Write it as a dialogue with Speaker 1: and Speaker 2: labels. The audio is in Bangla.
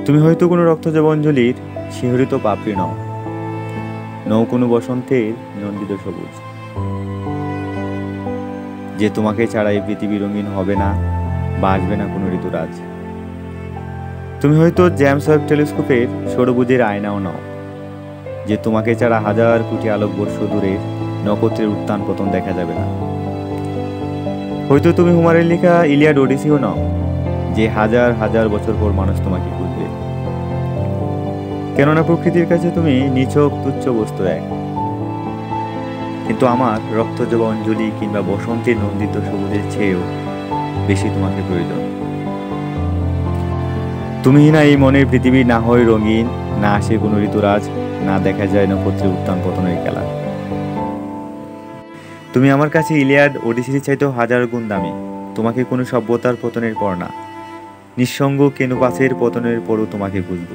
Speaker 1: তুমি হয়তো কোনো রক্তজবাঞ্জলির শিহরিত পাপড়ি নও, নও কোনো বসন্তের নন্দিত সবুজ, যে তোমাকে ছাড়া এই পৃথিবী রঙিন হবে না বা আসবে না কোনো ঋতুরাজ। তুমি হয়তো জেমস ওয়েব টেলিস্কোপের সৌরভুজের আয়নাও নও, যে তোমাকে ছাড়া হাজার কোটি আলোকবর্ষ দূরের নক্ষত্রের উত্থান পতন দেখা যাবে না। হয়তো তুমি হুমারের লেখা ইলিয়াড ওডিসিও নও, যে হাজার হাজার বছর পর মানুষ তোমাকে খুঁজবে। কেননা প্রকৃতির কাছে তুমি নিছক তুচ্ছ বস্তু এক, কিন্তু আমার রক্তজবাঞ্জলি কিংবা বসন্তের নন্দিত সবুজের চেয়েও বেশি তোমাকে প্রয়োজন। তুমি না এই মনের পৃথিবী না হয় রঙিন, না আসে কোনো ঋতুরাজ, না দেখা যায় নক্ষত্রের উত্থান পতনের খেলা। তুমি আমার কাছে ইলিয়াড ওডিসির চাইতেও হাজার গুণ দামি। তোমাকে কোনো সভ্যতার পতনের পর না, নিঃসঙ্গ কেনুপাসের পতনের পরও তোমাকে খুঁজব।